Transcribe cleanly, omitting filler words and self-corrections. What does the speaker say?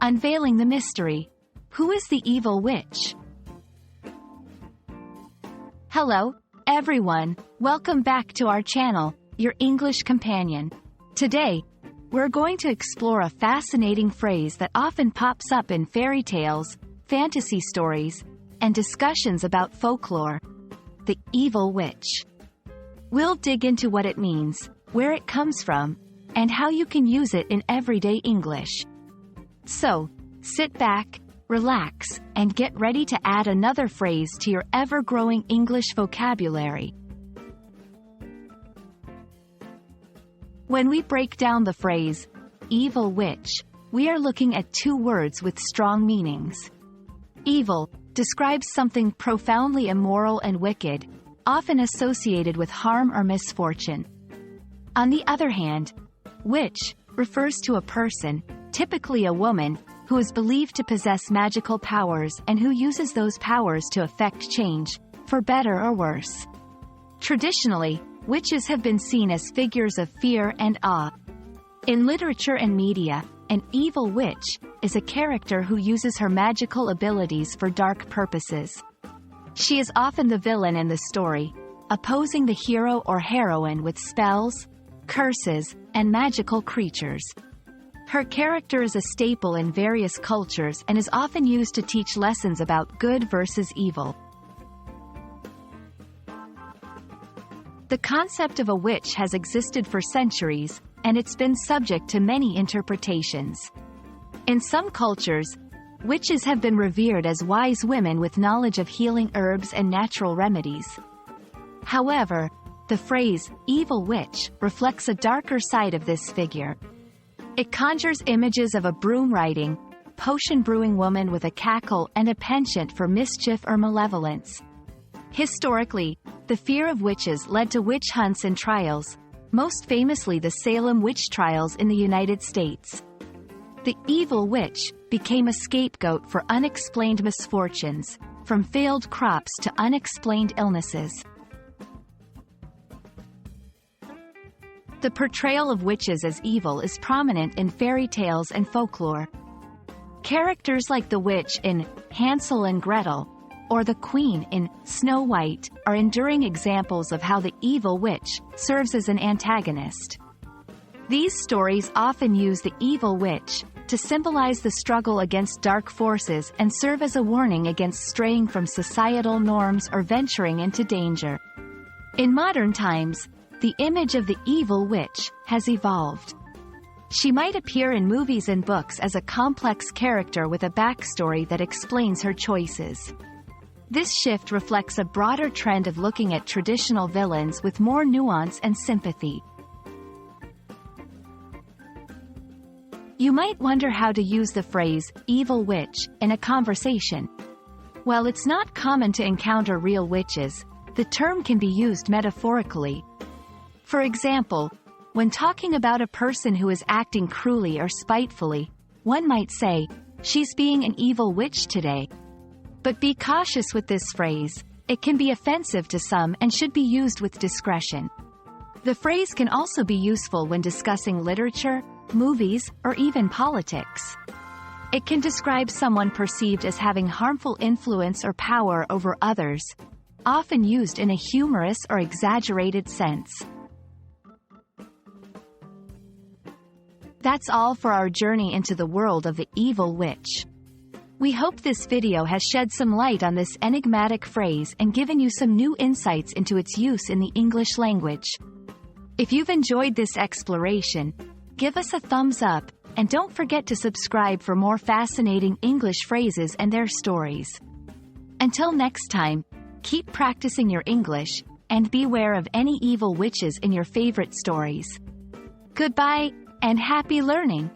Unveiling the Mystery. Who is the evil witch? Hello, everyone. Welcome back to our channel, your English companion. Today, we're going to explore a fascinating phrase that often pops up in fairy tales, fantasy stories, and discussions about folklore. The evil witch. We'll dig into what it means, where it comes from, and how you can use it in everyday English. So, sit back, relax, and get ready to add another phrase to your ever-growing English vocabulary. When we break down the phrase, evil witch, we are looking at two words with strong meanings. Evil describes something profoundly immoral and wicked, often associated with harm or misfortune. On the other hand, witch refers to a person, typically a woman, who is believed to possess magical powers and who uses those powers to effect change, for better or worse. Traditionally, witches have been seen as figures of fear and awe. In literature and media, an evil witch is a character who uses her magical abilities for dark purposes. She is often the villain in the story, opposing the hero or heroine with spells, curses, and magical creatures. Her character is a staple in various cultures and is often used to teach lessons about good versus evil. The concept of a witch has existed for centuries, and it's been subject to many interpretations. In some cultures, witches have been revered as wise women with knowledge of healing herbs and natural remedies. However, the phrase, evil witch, reflects a darker side of this figure. It conjures images of a broom-riding, potion-brewing woman with a cackle and a penchant for mischief or malevolence. Historically, the fear of witches led to witch hunts and trials, most famously the Salem witch trials in the United States. The evil witch became a scapegoat for unexplained misfortunes, from failed crops to unexplained illnesses. The portrayal of witches as evil is prominent in fairy tales and folklore. Characters like the witch in Hansel and Gretel, or the queen in Snow White, are enduring examples of how the evil witch serves as an antagonist. These stories often use the evil witch to symbolize the struggle against dark forces and serve as a warning against straying from societal norms or venturing into danger. In modern times, the image of the evil witch has evolved. She might appear in movies and books as a complex character with a backstory that explains her choices. This shift reflects a broader trend of looking at traditional villains with more nuance and sympathy. You might wonder how to use the phrase, evil witch, in a conversation. While it's not common to encounter real witches, the term can be used metaphorically. For example, when talking about a person who is acting cruelly or spitefully, one might say, "She's being an evil witch today." But be cautious with this phrase. It can be offensive to some and should be used with discretion. The phrase can also be useful when discussing literature, movies, or even politics. It can describe someone perceived as having harmful influence or power over others, often used in a humorous or exaggerated sense. That's all for our journey into the world of the evil witch. We hope this video has shed some light on this enigmatic phrase and given you some new insights into its use in the English language. If you've enjoyed this exploration, give us a thumbs up, and don't forget to subscribe for more fascinating English phrases and their stories. Until next time, keep practicing your English, and beware of any evil witches in your favorite stories. Goodbye, and happy learning!